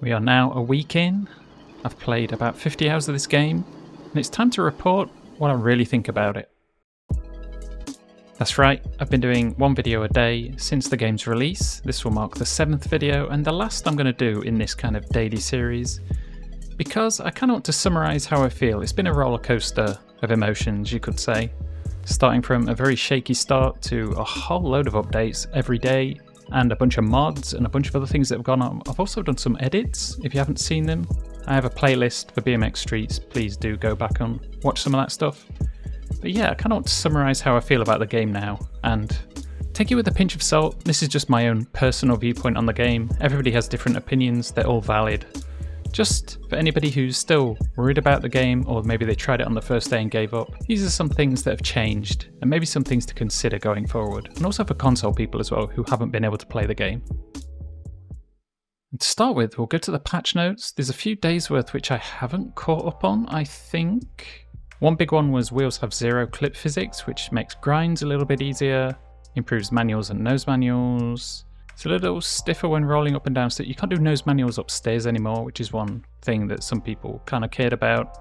We are now a week in. I've played about 50 hours of this game, and it's time to report what I really think about it. That's right, I've been doing one video a day since the game's release. This will mark the 7th video and the last I'm going to do in this kind of daily series, because I kind of want to summarise how I feel. It's been a roller coaster of emotions, you could say. Starting from a very shaky start to a whole load of updates every day, and a bunch of mods and a bunch of other things that have gone on. I've also done some edits, if you haven't seen them. I have a playlist for BMX Streets, please do go back and watch some of that stuff. But yeah, I kind of want to summarise how I feel about the game now, and take it with a pinch of salt. This is just my own personal viewpoint on the game. Everybody has different opinions, they're all valid. Just for anybody who's still worried about the game, or maybe they tried it on the first day and gave up, these are some things that have changed, and maybe some things to consider going forward. And also for console people as well, who haven't been able to play the game. And to start with, we'll go to the patch notes. There's a few days worth which I haven't caught up on, I think. One big one was wheels have 0 clip physics, which makes grinds a little bit easier, improves manuals and nose manuals. It's a little stiffer when rolling up and down stairs. You can't do nose manuals upstairs anymore, which is one thing that some people kind of cared about.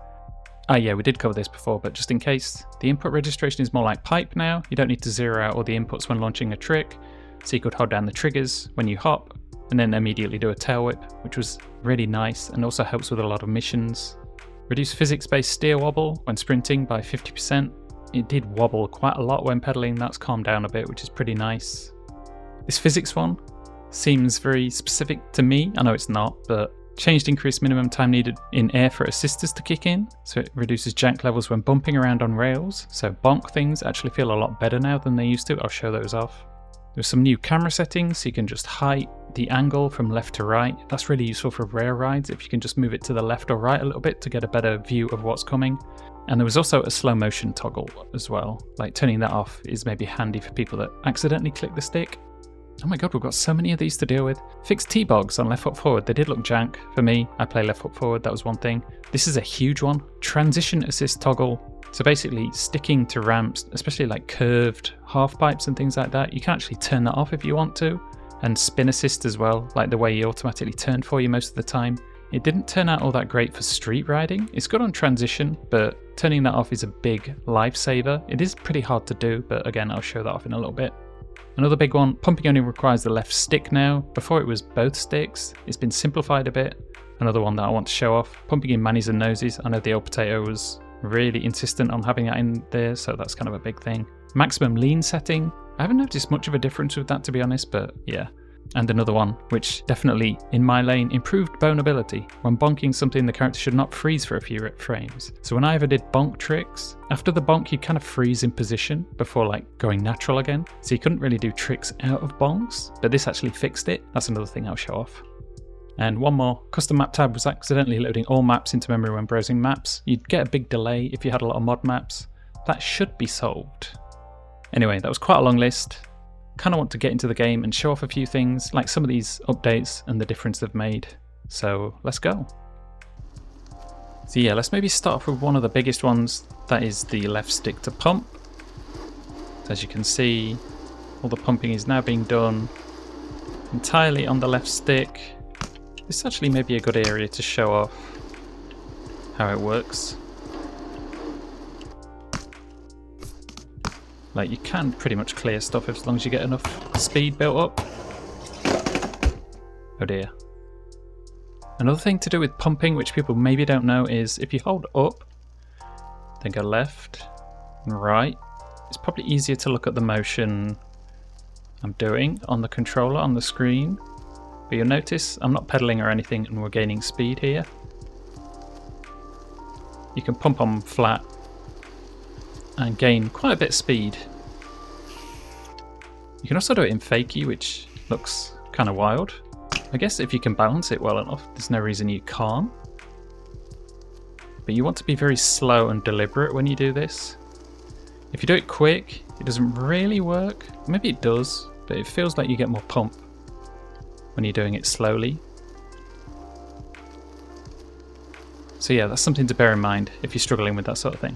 Ah yeah, we did cover this before, but just in case. The input registration is more like pipe now. You don't need to zero out all the inputs when launching a trick, so you could hold down the triggers when you hop, and then immediately do a tail whip, which was really nice and also helps with a lot of missions. Reduce physics-based steer wobble when sprinting by 50%. It did wobble quite a lot when pedaling, that's calmed down a bit, which is pretty nice. This physics one seems very specific to me. I know it's not, but changed increased minimum time needed in air for assisters to kick in, so it reduces jank levels when bumping around on rails, so bonk things actually feel a lot better now than they used to. I'll show those off. There's some new camera settings, so you can just height the angle from left to right. That's really useful for rail rides, if you can just move it to the left or right a little bit to get a better view of what's coming. And there was also a slow motion toggle as well, like turning that off is maybe handy for people that accidentally click the stick. Oh my god, we've got so many of these to deal with. Fixed T-bogs on left foot forward. They did look jank for me. I play left foot forward, that was one thing. This is a huge one. Transition assist toggle. So basically sticking to ramps, especially like curved half pipes and things like that, you can actually turn that off if you want to. And spin assist as well, like the way he automatically turned for you most of the time. It didn't turn out all that great for street riding. It's good on transition, but turning that off is a big lifesaver. It is pretty hard to do, but again, I'll show that off in a little bit. Another big one, pumping only requires the left stick now. Before it was both sticks. It's been simplified a bit. Another one that I want to show off, pumping in manis and noses. I know the old potato was really insistent on having that in there, so that's kind of a big thing. Maximum lean setting. I haven't noticed much of a difference with that, to be honest, but yeah. And another one, which definitely, in my lane, improved bone ability. When bonking something, the character should not freeze for a few frames. So when I ever did bonk tricks, after the bonk you kind of freeze in position before like going natural again. So you couldn't really do tricks out of bonks, but this actually fixed it. That's another thing I'll show off. And one more, custom map tab was accidentally loading all maps into memory when browsing maps. You'd get a big delay if you had a lot of mod maps. That should be solved. Anyway, that was quite a long list. Kind of want to get into the game and show off a few things, like some of these updates and the difference they've made. So let's go. So yeah, let's maybe start off with one of the biggest ones, that is the left stick to pump. So as you can see, all the pumping is now being done entirely on the left stick. This actually may be a good area to show off how it works. Like, you can pretty much clear stuff as long as you get enough speed built up. Oh dear. Another thing to do with pumping, which people maybe don't know, is if you hold up, then go left and right, it's probably easier to look at the motion I'm doing on the controller on the screen. But you'll notice I'm not pedaling or anything and we're gaining speed here. You can pump on flat and gain quite a bit of speed. You can also do it in fakie, which looks kind of wild. I guess if you can balance it well enough, there's no reason you can't. But you want to be very slow and deliberate when you do this. If you do it quick, it doesn't really work. Maybe it does, but it feels like you get more pump when you're doing it slowly. So yeah, that's something to bear in mind if you're struggling with that sort of thing.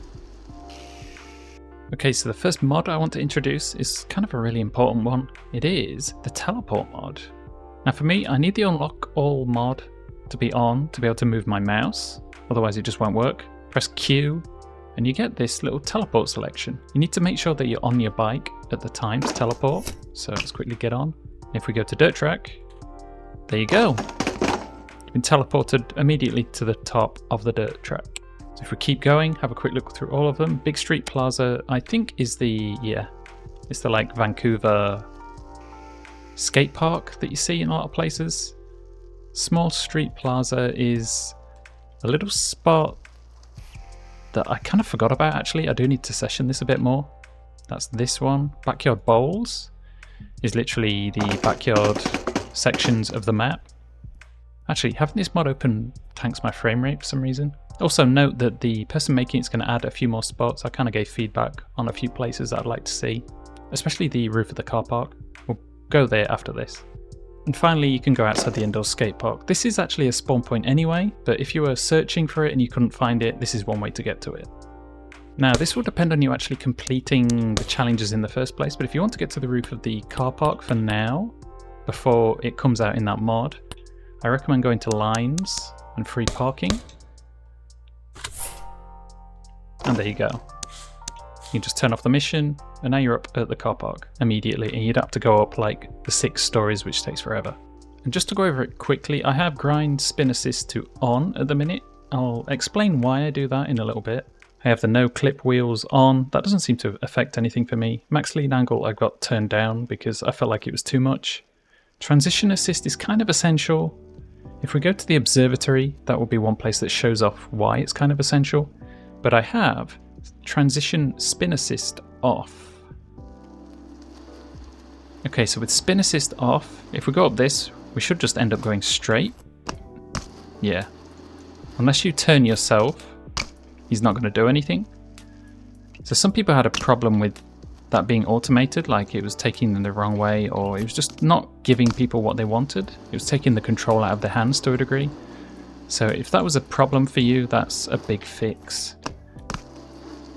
Okay, so the first mod I want to introduce is kind of a really important one. It is the teleport mod. Now for me, I need the UnlockAll mod to be on to be able to move my mouse, otherwise it just won't work. Press Q and you get this little teleport selection. You need to make sure that you're on your bike at the time to teleport. So let's quickly get on. If we go to dirt track, there you go. You've been teleported immediately to the top of the dirt track. So if we keep going, have a quick look through all of them. Big Street Plaza, I think is the, it's the like Vancouver skate park that you see in a lot of places. Small Street Plaza is a little spot that I kind of forgot about actually. I do need to session this a bit more. That's this one. Backyard Bowls is literally the backyard sections of the map. Actually, having this mod open tanks my frame rate for some reason. Also note that the person making it's going to add a few more spots. I kind of gave feedback on a few places that I'd like to see, especially the roof of the car park. We'll go there after this. And finally, you can go outside the indoor skate park. This is actually a spawn point anyway, but if you were searching for it and you couldn't find it, this is one way to get to it. Now, this will depend on you actually completing the challenges in the first place, but if you want to get to the roof of the car park for now, before it comes out in that mod, I recommend going to Lines and Free Parking. And there you go. You just turn off the mission, and now you're up at the car park immediately, and you'd have to go up like the 6 stories, which takes forever. And just to go over it quickly, I have grind spin assist to on at the minute. I'll explain why I do that in a little bit. I have the no clip wheels on. That doesn't seem to affect anything for me. Max lean angle I got turned down because I felt like it was too much. Transition assist is kind of essential. If we go to the observatory, that will be one place that shows off why it's kind of essential. But I have transition spin assist off. Okay, so with spin assist off, if we go up this, we should just end up going straight. Yeah. Unless you turn yourself, he's not going to do anything. So some people had a problem with that being automated, like it was taking them the wrong way, or it was just not giving people what they wanted. It was taking the control out of their hands to a degree. So if that was a problem for you, that's a big fix.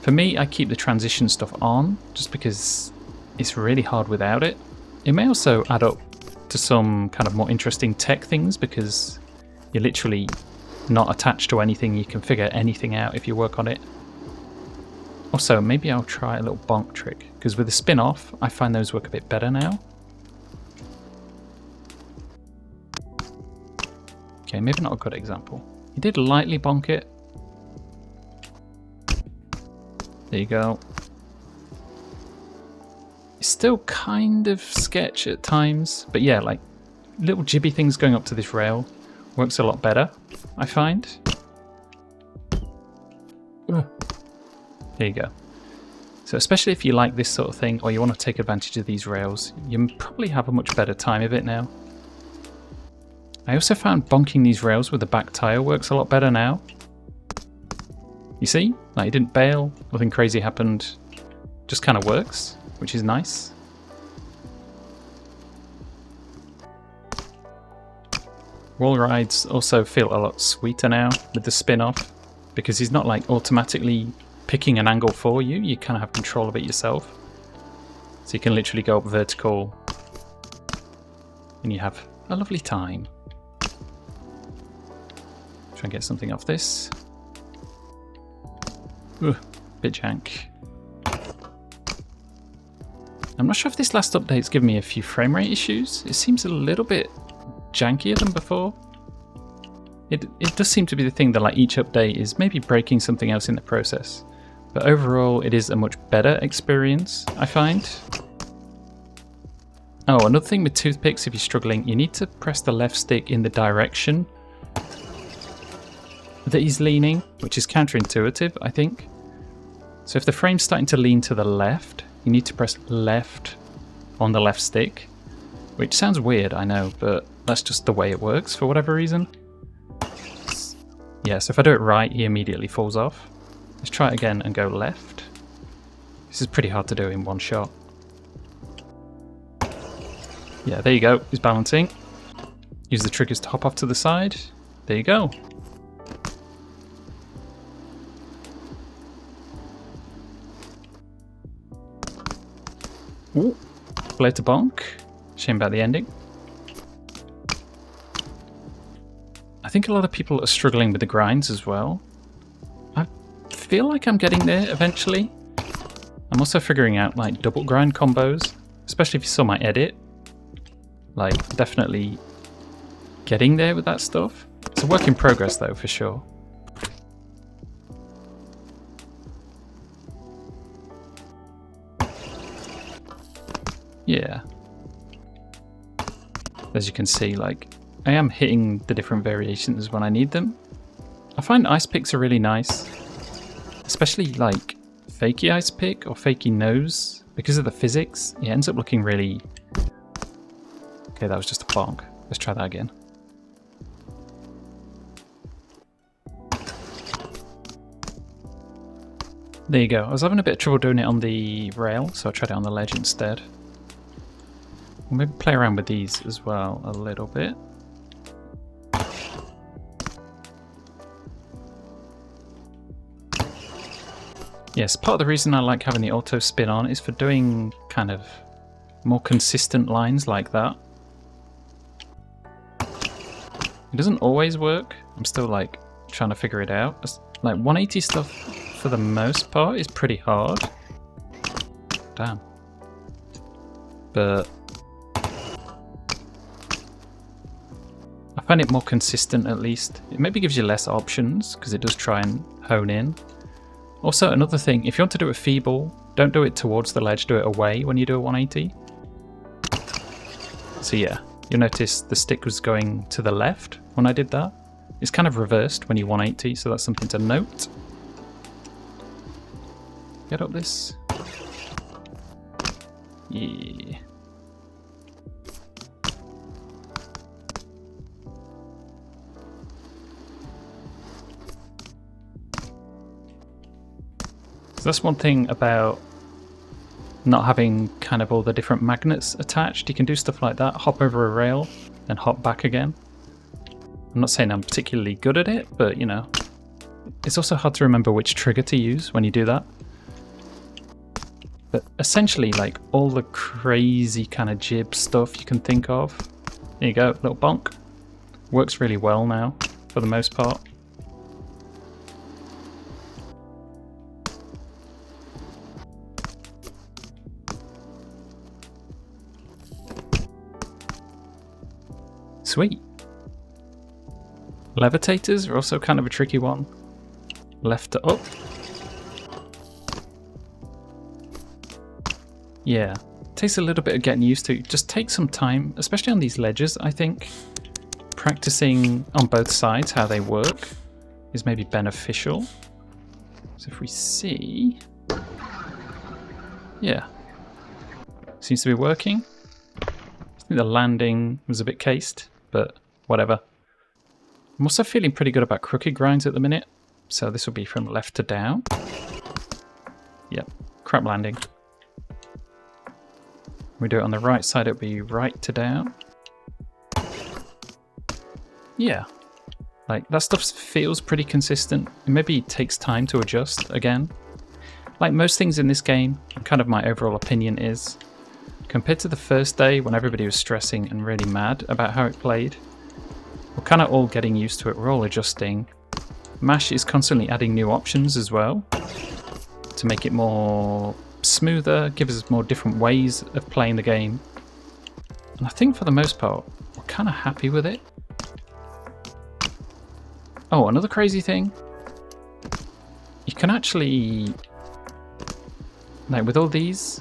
For me, I keep the transition stuff on just because it's really hard without it. It may also add up to some kind of more interesting tech things because you're literally not attached to anything. You can figure anything out if you work on it. Also, maybe I'll try a little bonk trick because with the spin off, I find those work a bit better now. Okay, maybe not a good example. You did lightly bonk it. There you go. It's still kind of sketch at times, but yeah, like little jibby things going up to this rail works a lot better, I find. There you go. So especially if you like this sort of thing, or you want to take advantage of these rails, you probably have a much better time of it now. I also found bonking these rails with the back tire works a lot better now. You see? Like, it didn't bail, nothing crazy happened, just kind of works, which is nice. Wall rides also feel a lot sweeter now with the spin off, because he's not like automatically picking an angle for you, you kind of have control of it yourself. So you can literally go up vertical and you have a lovely time. Try and get something off this. Ooh, bit jank. I'm not sure if this last update's given me a few frame rate issues. It seems a little bit jankier than before. It does seem to be the thing that like each update is maybe breaking something else in the process. But overall it is a much better experience, I find. Oh, another thing with toothpicks, if you're struggling, you need to press the left stick in the direction that he's leaning, which is counterintuitive, I think. So if the frame's starting to lean to the left, you need to press left on the left stick, which sounds weird, I know, but that's just the way it works for whatever reason. Yeah, so if I do it right, he immediately falls off. Let's try it again and go left. This is pretty hard to do in one shot. Yeah, there you go, he's balancing. Use the triggers to hop off to the side. There you go. Ooh, flare to bonk. Shame about the ending. I think a lot of people are struggling with the grinds as well. I feel like I'm getting there eventually. I'm also figuring out like double grind combos, especially if you saw my edit. Like definitely getting there with that stuff. It's a work in progress though, for sure. Yeah. As you can see, like, I am hitting the different variations when I need them. I find ice picks are really nice. Especially like fakey ice pick or fakey nose. Because of the physics, it ends up looking really... Okay, that was just a bonk. Let's try that again. There you go. I was having a bit of trouble doing it on the rail, so I tried it on the ledge instead. We'll maybe play around with these as well a little bit. Yes, part of the reason I like having the auto spin on is for doing kind of more consistent lines like that. It doesn't always work. I'm still like trying to figure it out. Like 180 stuff for the most part is pretty hard. Damn. But I find it more consistent at least. It maybe gives you less options because it does try and hone in. Also, another thing, if you want to do a feeble, don't do it towards the ledge, do it away when you do a 180. So yeah, you'll notice the stick was going to the left when I did that. It's kind of reversed when you 180, so that's something to note. Get up this. Yeah. So that's one thing about not having kind of all the different magnets attached. You can do stuff like that, hop over a rail, then hop back again. I'm not saying I'm particularly good at it, but you know, it's also hard to remember which trigger to use when you do that. But essentially, like all the crazy kind of jib stuff you can think of. There you go, little bonk. Works really well now, for the most part. Sweet. Levitators are also kind of a tricky one. Left to up. Yeah, takes a little bit of getting used to. Just take some time, especially on these ledges, I think. Practicing on both sides how they work is maybe beneficial. So if we see... Yeah. Seems to be working. I think the landing was a bit cased, but whatever. I'm also feeling pretty good about crooked grinds at the minute. So this will be from left to down. Yep, crap landing. We do it on the right side, it'll be right to down. Yeah, like that stuff feels pretty consistent. It maybe takes time to adjust again. Like most things in this game, kind of my overall opinion is, compared to the first day when everybody was stressing and really mad about how it played, we're kind of all getting used to it, we're all adjusting. Mash is constantly adding new options as well to make it more smoother, gives us more different ways of playing the game. And I think for the most part, we're kind of happy with it. Oh, another crazy thing. You can actually, like with all these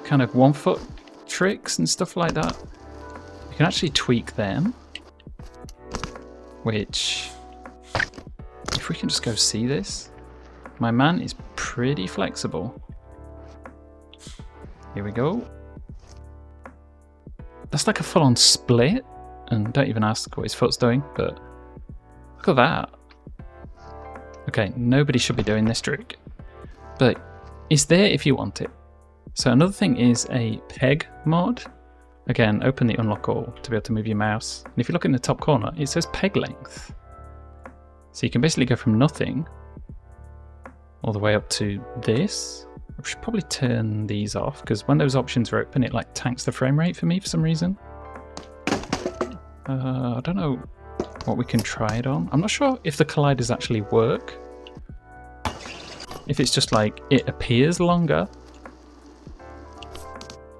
kind of 1 foot tricks and stuff like that, you can actually tweak them. Which, if we can just go see this, my man is pretty flexible. Here we go. That's like a full-on split, and don't even ask what his foot's doing, but look at that. Okay, nobody should be doing this trick, but it's there if you want it. So another thing is a peg mod. Again, open the UnlockAll to be able to move your mouse. And if you look in the top corner, it says peg length. So you can basically go from nothing all the way up to this. I should probably turn these off because when those options are open, it like tanks the frame rate for me for some reason. I don't know what we can try it on. I'm not sure if the colliders actually work. If it's just like it appears longer.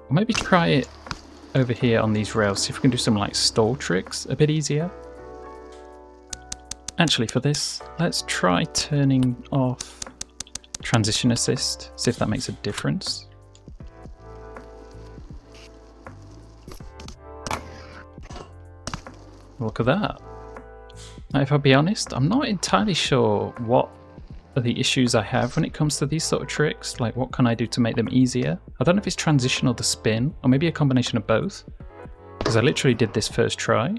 Or maybe try it over here on these rails, see if we can do some like stall tricks a bit easier. Actually, for this, let's try turning off transition assist, see if that makes a difference. Look at that. Now, if I'll be honest, I'm not entirely sure what are the issues I have when it comes to these sort of tricks. Like, what can I do to make them easier? I don't know if it's transition or the spin, or maybe a combination of both. Because I literally did this first try,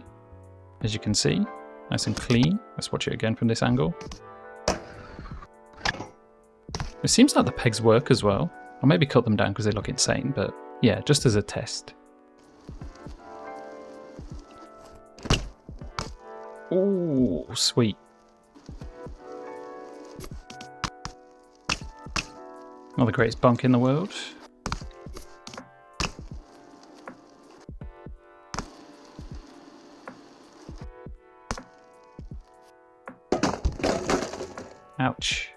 as you can see. Nice and clean. Let's watch it again from this angle. It seems like the pegs work as well. I'll maybe cut them down because they look insane, but yeah, just as a test. Ooh, sweet. Not the greatest bonk in the world. Ouch.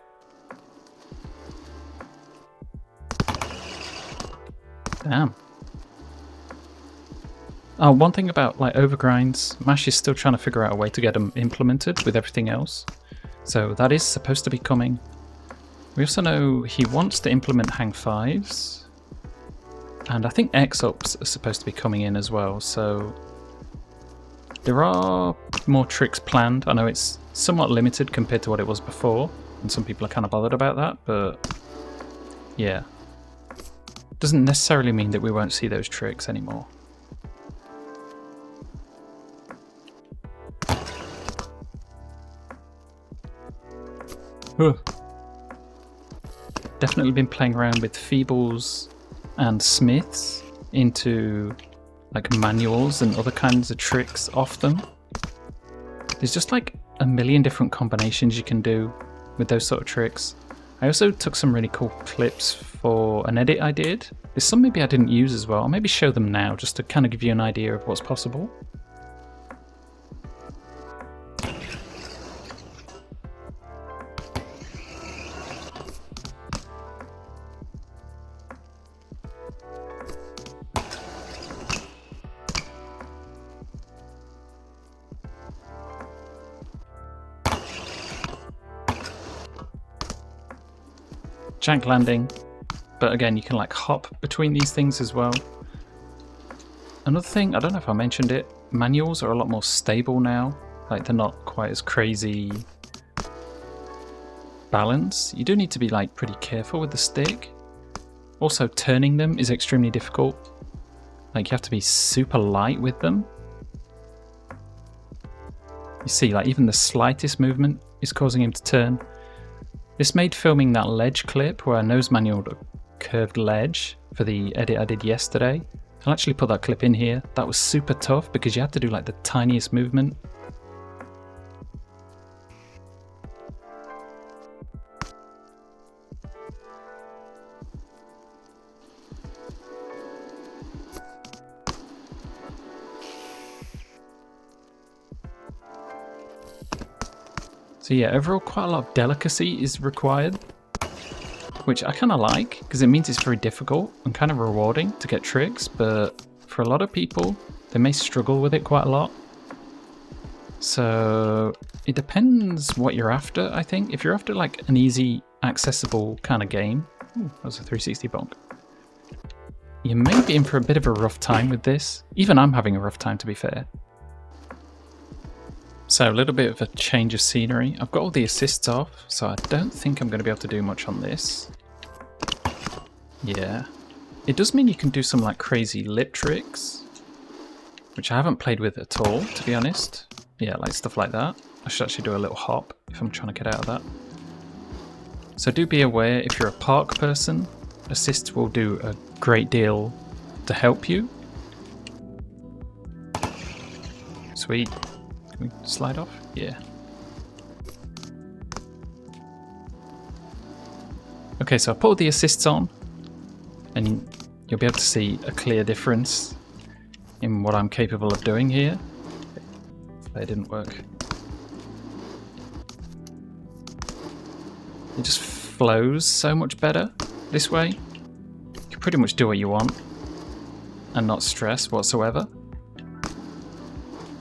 Damn. Oh, one thing about like overgrinds, Mash is still trying to figure out a way to get them implemented with everything else. So that is supposed to be coming. We also know he wants to implement hang 5s. And I think X-ups are supposed to be coming in as well, so there are more tricks planned. I know it's somewhat limited compared to what it was before, and some people are kind of bothered about that, but yeah. Doesn't necessarily mean that we won't see those tricks anymore. Huh. Definitely been playing around with feebles and smiths into like manuals and other kinds of tricks off them. There's just like a million different combinations you can do with those sort of tricks. I also took some really cool clips for an edit I did. There's some maybe I didn't use as well. I'll maybe show them now just to kind of give you an idea of what's possible. Jank landing, but again you can like hop between these things as well. Another thing, I don't know if I mentioned it, manuals are a lot more stable now, like they're not quite as crazy balance. You do need to be like pretty careful with the stick. Also turning them is extremely difficult, like you have to be super light with them. You see like even the slightest movement is causing him to turn. This made filming that ledge clip where I nose manualed a curved ledge for the edit I did yesterday. I'll actually put that clip in here. That was super tough because you had to do like the tiniest movement. So yeah, overall quite a lot of delicacy is required, which I kind of like because it means it's very difficult and kind of rewarding to get tricks, but for a lot of people they may struggle with it quite a lot. So it depends what you're after, I think. If you're after like an easy, accessible kind of game, ooh, that was a 360 bonk, you may be in for a bit of a rough time with this. Even I'm having a rough time, to be fair. So a little bit of a change of scenery. I've got all the assists off, so I don't think I'm going to be able to do much on this. Yeah. It does mean you can do some like crazy lip tricks, which I haven't played with at all, to be honest. Yeah, like stuff like that. I should actually do a little hop if I'm trying to get out of that. So do be aware, if you're a park person, assists will do a great deal to help you. Sweet. Can we slide off? Yeah. Okay, so I put all the assists on, and you'll be able to see a clear difference in what I'm capable of doing here. But it didn't work. It just flows so much better this way. You can pretty much do what you want and not stress whatsoever.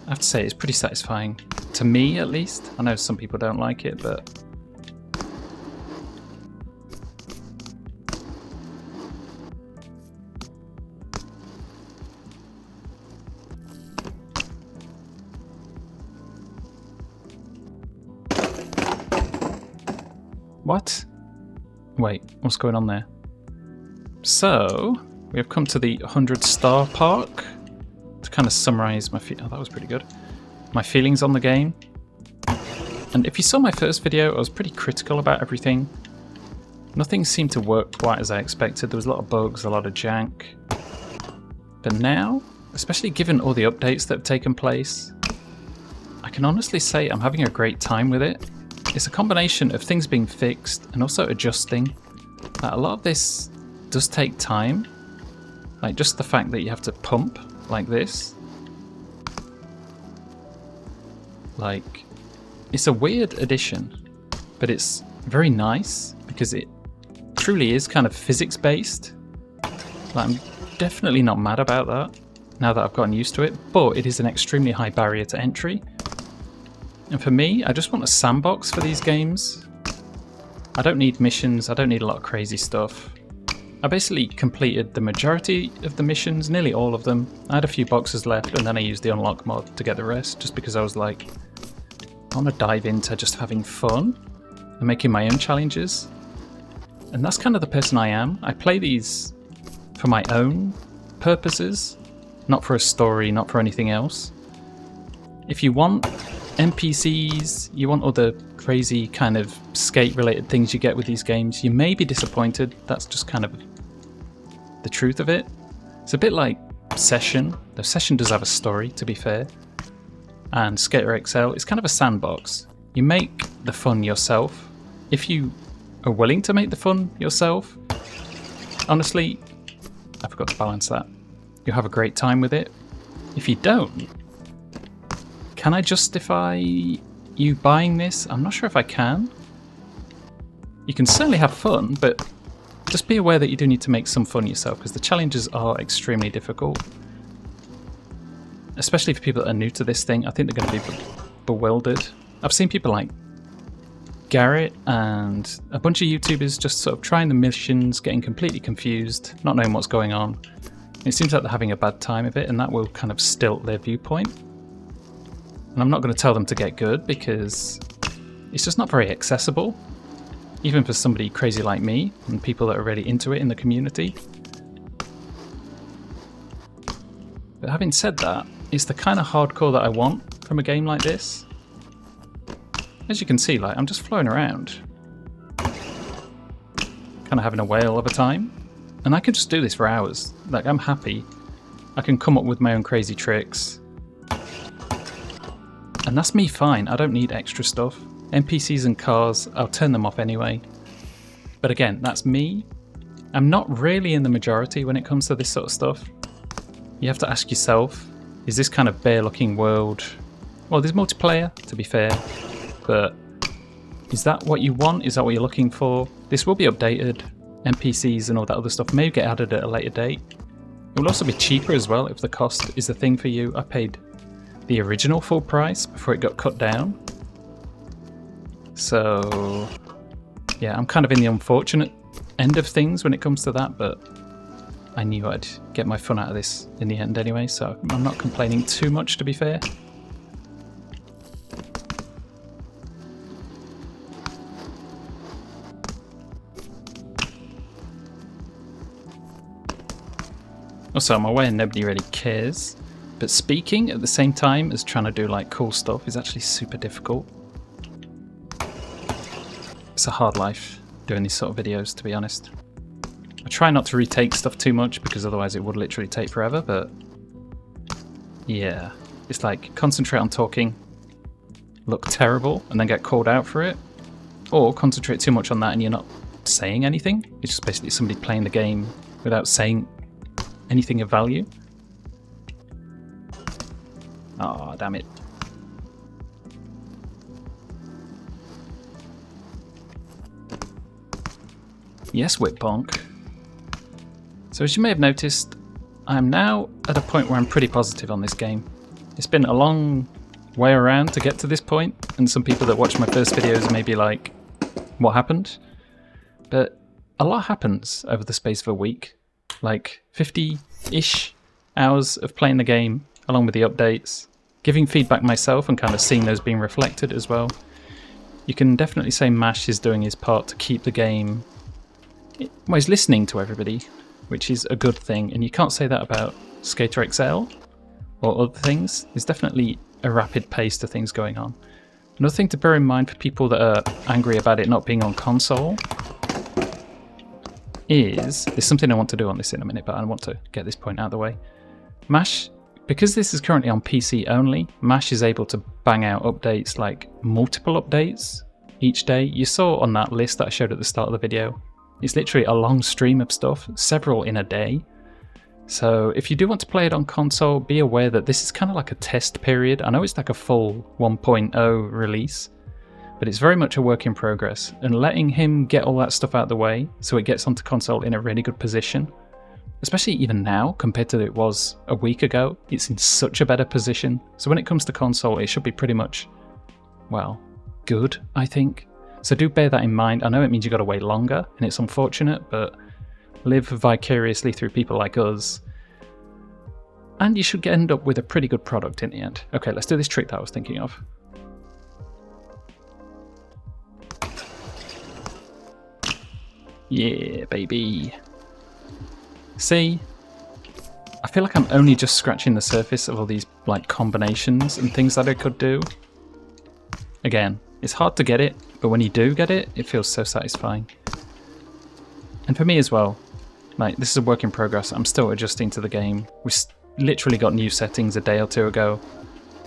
I have to say it's pretty satisfying. To me, at least. I know some people don't like it, but... What? Wait, what's going on there? So, we have come to the 100-star park. To kind of summarise my oh, that was pretty good. My feelings on the game. And if you saw my first video, I was pretty critical about everything. Nothing seemed to work quite as I expected. There was a lot of bugs, a lot of jank. But now, especially given all the updates that have taken place, I can honestly say I'm having a great time with it. It's a combination of things being fixed and also adjusting. A lot of this does take time. Like just the fact that you have to pump like this. Like, it's a weird addition, but it's very nice because it truly is kind of physics based. Like, I'm definitely not mad about that now that I've gotten used to it, but it is an extremely high barrier to entry. And for me, I just want a sandbox for these games. I don't need missions, I don't need a lot of crazy stuff. I basically completed the majority of the missions, nearly all of them. I had a few boxes left and then I used the unlock mod to get the rest, just because I was like, I want to dive into just having fun and making my own challenges. And that's kind of the person I am. I play these for my own purposes, not for a story, not for anything else. If you want NPCs, you want other crazy kind of skate related things you get with these games, you may be disappointed. That's just kind of the truth of it. It's a bit like Session. The Session does have a story, to be fair. And Skater XL is kind of a sandbox. You make the fun yourself. If you are willing to make the fun yourself, honestly, I forgot to balance that. You'll have a great time with it. If you don't, can I justify you buying this? I'm not sure if I can. You can certainly have fun, but just be aware that you do need to make some fun yourself, because the challenges are extremely difficult. Especially for people that are new to this thing, I think they're going to be bewildered. I've seen people like Garrett and a bunch of YouTubers just sort of trying the missions, getting completely confused, not knowing what's going on. It seems like they're having a bad time of it, and that will kind of stilt their viewpoint. And I'm not going to tell them to get good, because it's just not very accessible, even for somebody crazy like me and people that are really into it in the community. But having said that, it's the kind of hardcore that I want from a game like this. As you can see, like, I'm just floating around, kind of having a whale of a time, and I can just do this for hours. Like, I'm happy. I can come up with my own crazy tricks. And that's me fine, I don't need extra stuff. NPCs and cars, I'll turn them off anyway. But again, that's me. I'm not really in the majority when it comes to this sort of stuff. You have to ask yourself, is this kind of bare looking world... Well, there's multiplayer, to be fair, but is that what you want? Is that what you're looking for? This will be updated. NPCs and all that other stuff may get added at a later date. It will also be cheaper as well if the cost is the thing for you. I paid the original full price before it got cut down. So yeah, I'm kind of in the unfortunate end of things when it comes to that, but I knew I'd get my fun out of this in the end anyway, so I'm not complaining too much, to be fair. Also, I'm aware nobody really cares, but speaking at the same time as trying to do like cool stuff is actually super difficult. It's a hard life doing these sort of videos, to be honest. I try not to retake stuff too much because otherwise it would literally take forever, but yeah, it's like concentrate on talking, look terrible, and then get called out for it, or concentrate too much on that and you're not saying anything. It's just basically somebody playing the game without saying anything of value. Oh, damn it. Yes, whip bonk. So as you may have noticed, I'm now at a point where I'm pretty positive on this game. It's been a long way around to get to this point, and some people that watch my first videos may be like, what happened? But a lot happens over the space of a week. Like 50-ish hours of playing the game, along with the updates, giving feedback myself and kind of seeing those being reflected as well. You can definitely say Mash is doing his part to keep the game... Well, he's listening to everybody, which is a good thing, and you can't say that about Skater XL or other things. There's definitely a rapid pace to things going on. Another thing to bear in mind for people that are angry about it not being on console is, there's something I want to do on this in a minute, but I want to get this point out of the way. Mash, because this is currently on PC only, Mash is able to bang out updates, like multiple updates each day. You saw on that list that I showed at the start of the video, it's literally a long stream of stuff, several in a day. So if you do want to play it on console, be aware that this is kind of like a test period. I know it's like a full 1.0 release, but it's very much a work in progress, and letting him get all that stuff out of the way so it gets onto console in a really good position, especially even now compared to it was a week ago, it's in such a better position. So when it comes to console, it should be pretty much, well, good, I think. So do bear that in mind. I know it means you've got to wait longer, and it's unfortunate, but live vicariously through people like us, and you should end up with a pretty good product in the end. Okay, let's do this trick that I was thinking of. Yeah, baby. See? I feel like I'm only just scratching the surface of all these like combinations and things that I could do. Again, it's hard to get it, but when you do get it, it feels so satisfying. And for me as well, like, this is a work in progress. I'm still adjusting to the game. We literally got new settings a day or two ago.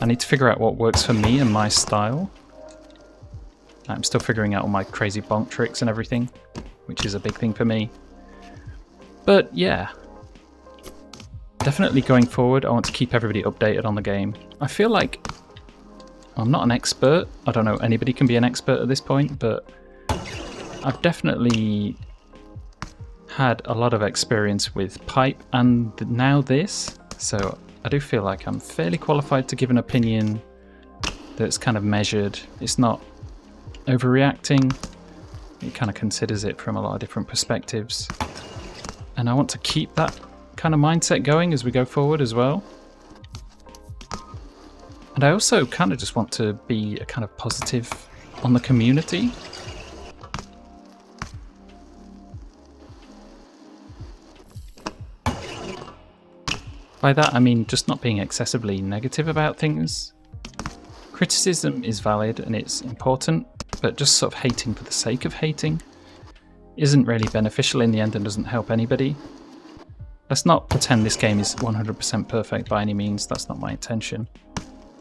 I need to figure out what works for me and my style. I'm still figuring out all my crazy bonk tricks and everything, which is a big thing for me. But yeah, definitely going forward, I want to keep everybody updated on the game. I feel like I'm not an expert. I don't know, anybody can be an expert at this point, but I've definitely had a lot of experience with pipe and now this, so I do feel like I'm fairly qualified to give an opinion that's kind of measured. It's not overreacting. It kind of considers it from a lot of different perspectives, and I want to keep that kind of mindset going as we go forward as well. And I also kind of just want to be a kind of positive on the community. By that I mean just not being excessively negative about things. Criticism is valid and it's important, but just sort of hating for the sake of hating isn't really beneficial in the end and doesn't help anybody. Let's not pretend this game is 100% perfect by any means, that's not my intention.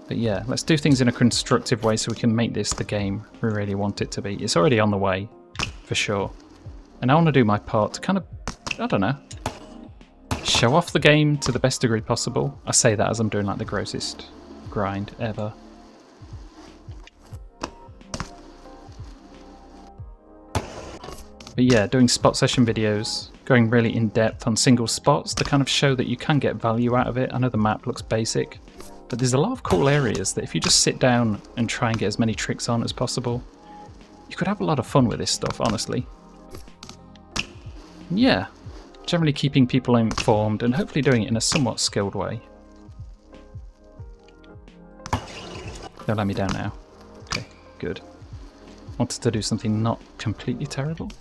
But yeah, let's do things in a constructive way so we can make this the game we really want it to be. It's already on the way, for sure. And I want to do my part to kind of, I don't know, show off the game to the best degree possible. I say that as I'm doing like the grossest grind ever. But yeah, doing spot session videos, going really in depth on single spots to kind of show that you can get value out of it. I know the map looks basic, but there's a lot of cool areas that if you just sit down and try and get as many tricks on as possible, you could have a lot of fun with this stuff, honestly. Yeah, generally keeping people informed and hopefully doing it in a somewhat skilled way. They'll let me down now. Okay, good. Wanted to do something not completely terrible.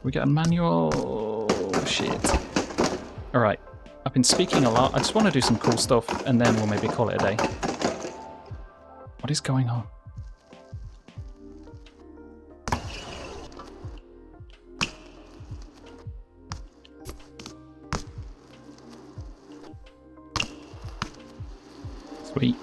We get a manual. Shit. Alright, I've been speaking a lot. I just want to do some cool stuff and then we'll maybe call it a day. What is going on? Sweet.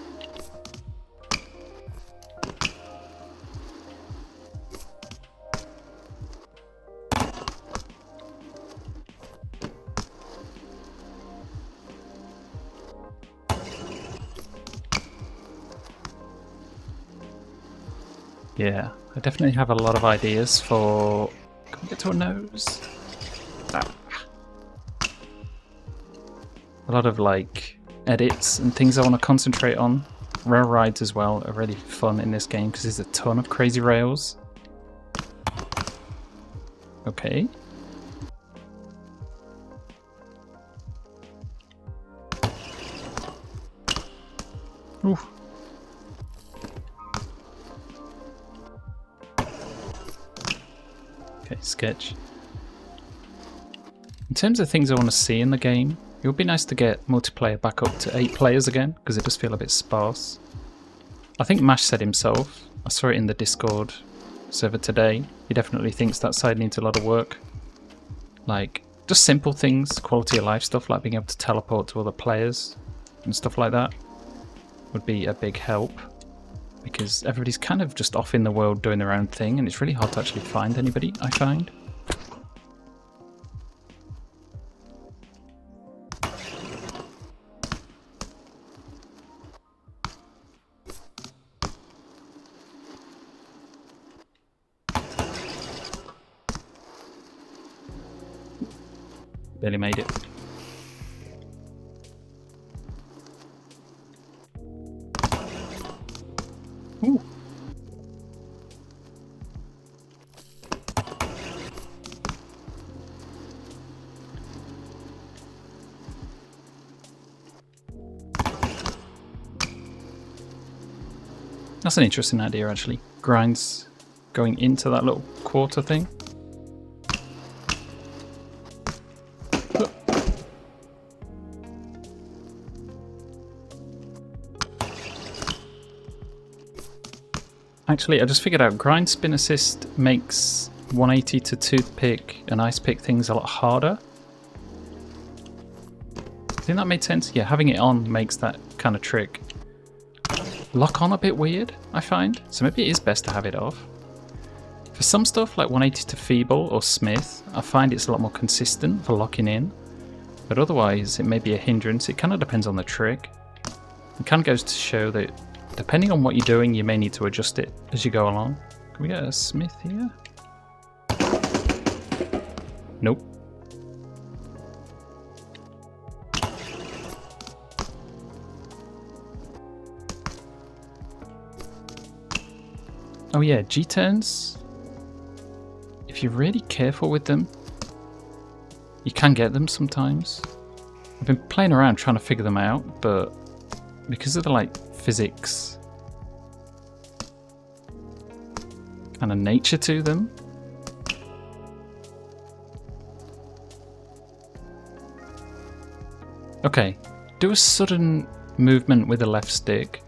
Yeah, I definitely have a lot of ideas for... Can we get to a nose? Ah. A lot of like edits and things I want to concentrate on. Rail rides as well are really fun in this game because there's a ton of crazy rails. Okay. Ooh. Okay, sketch. In terms of things I want to see in the game, it would be nice to get multiplayer back up to 8 players again, because it does feel a bit sparse. I think Mash said himself, I saw it in the Discord server today, he definitely thinks that side needs a lot of work. Like, just simple things, quality of life stuff, like being able to teleport to other players and stuff like that would be a big help. Because everybody's kind of just off in the world doing their own thing, and it's really hard to actually find anybody, I find. Barely made it. Ooh. That's an interesting idea, actually. Grinds going into that little quarter thing. Actually, I just figured out grind spin assist makes 180 to toothpick and ice pick things a lot harder. I think that made sense. Yeah, having it on makes that kind of trick lock on a bit weird, I find. So maybe it is best to have it off. For some stuff like 180 to feeble or smith, I find it's a lot more consistent for locking in. But otherwise, it may be a hindrance. It kind of depends on the trick. It kind of goes to show that depending on what you're doing, you may need to adjust it as you go along. Can we get a smith here? Nope. Oh yeah, G-turns. If you're really careful with them, you can get them sometimes. I've been playing around trying to figure them out, but because of the like physics kind of nature to them. Okay, do a sudden movement with the left stick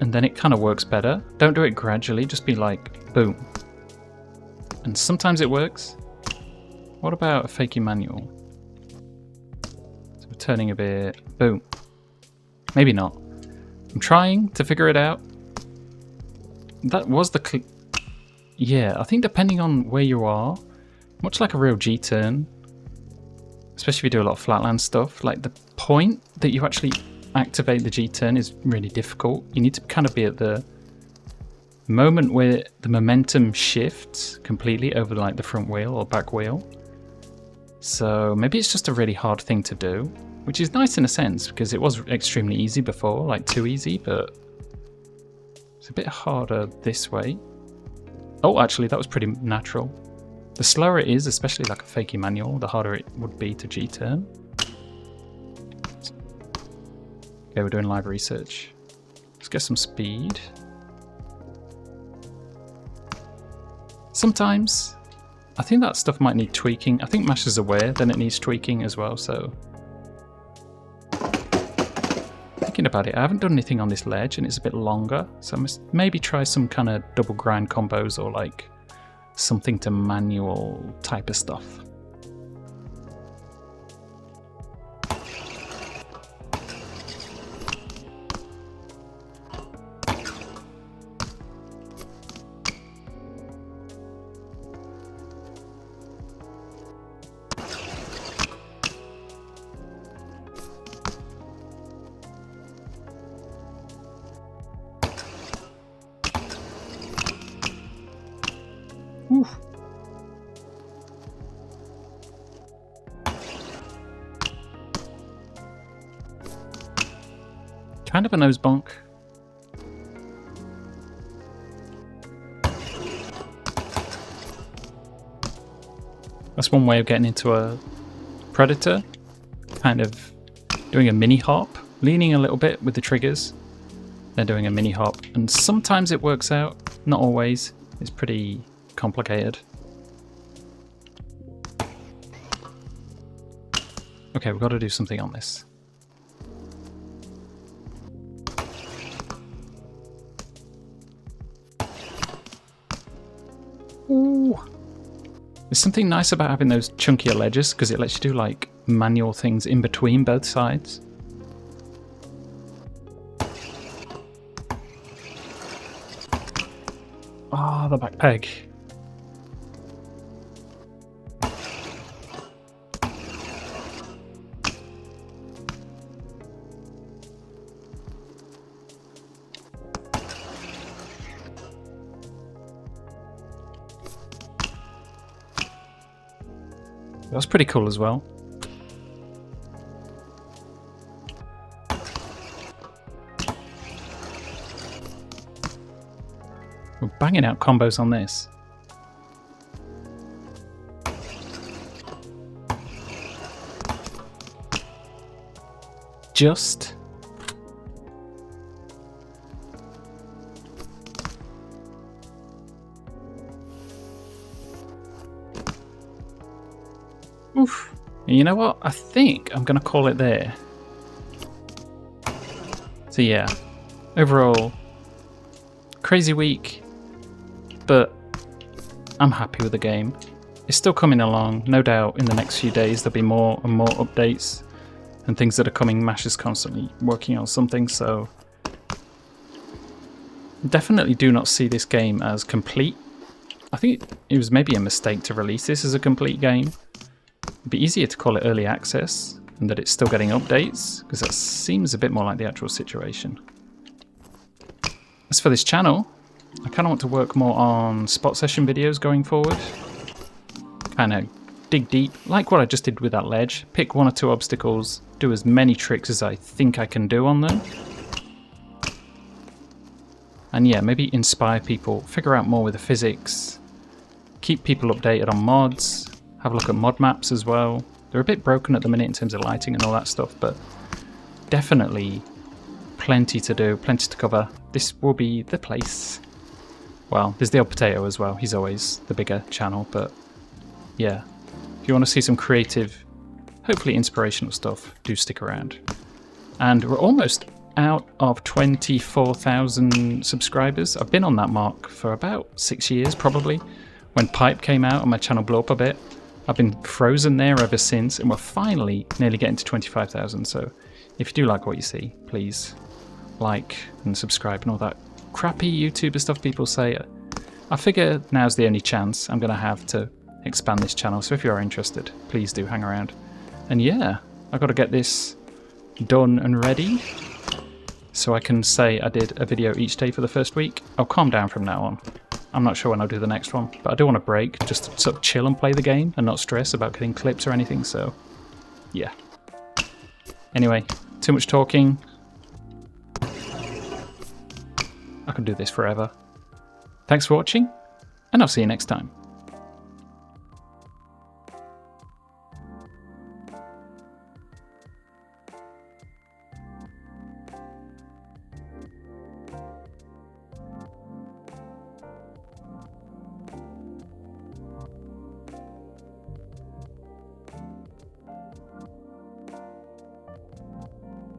and then it kind of works better. Don't do it gradually, just be like boom. And sometimes it works. What about a fakey manual? So we're turning a bit, boom. Maybe not. I'm trying to figure it out. That was the yeah, I think depending on where you are, much like a real G-turn, especially if you do a lot of flatland stuff, like the point that you actually activate the G-turn is really difficult. You need to kind of be at the moment where the momentum shifts completely over like the front wheel or back wheel. So maybe it's just a really hard thing to do, which is nice in a sense because it was extremely easy before, like too easy, but it's a bit harder this way. Oh, actually that was pretty natural. The slower it is, especially like a fakey manual, the harder it would be to G-turn. Okay, we're doing live research. Let's get some speed. Sometimes, I think that stuff might need tweaking. I think Mash is aware that it needs tweaking as well, so... Thinking about it, I haven't done anything on this ledge and it's a bit longer, so I must maybe try some kind of double grind combos or like something to manual type of stuff. Kind of a nose bonk. That's one way of getting into a predator. Kind of doing a mini hop, leaning a little bit with the triggers. They're doing a mini hop, and sometimes it works out, not always. It's pretty complicated. Okay, we've got to do something on this. Ooh. There's something nice about having those chunkier ledges because it lets you do like manual things in between both sides. Ah, the back peg. That's pretty cool as well. We're banging out combos on this. Just. Oof. And you know what? I think I'm going to call it there. So yeah, overall, crazy week, but I'm happy with the game. It's still coming along. No doubt in the next few days there'll be more and more updates and things that are coming. Mash is constantly working on something, so definitely do not see this game as complete. I think it was maybe a mistake to release this as a complete game. It'd be easier to call it early access and that it's still getting updates, because that seems a bit more like the actual situation. As for this channel, I kind of want to work more on spot session videos going forward. Kind of dig deep, like what I just did with that ledge. Pick one or two obstacles, do as many tricks as I think I can do on them. And yeah, maybe inspire people, figure out more with the physics, keep people updated on mods, have a look at mod maps as well. They're a bit broken at the minute in terms of lighting and all that stuff, but definitely plenty to do, plenty to cover. This will be the place. Well, there's the old potato as well. He's always the bigger channel, but yeah. If you want to see some creative, hopefully inspirational stuff, do stick around. And we're almost out of 24,000 subscribers. I've been on that mark for about 6 years, probably. When Pipe came out and my channel blew up a bit, I've been frozen there ever since, and we're finally nearly getting to 25,000. So if you do like what you see, please like and subscribe and all that crappy YouTuber stuff people say. I figure now's the only chance I'm going to have to expand this channel. So if you are interested, please do hang around. And yeah, I've got to get this done and ready so I can say I did a video each day for the first week. I'll calm down from now on. I'm not sure when I'll do the next one, but I do want a break just to sort of chill and play the game and not stress about getting clips or anything, so yeah. Anyway, too much talking. I could do this forever. Thanks for watching, and I'll see you next time.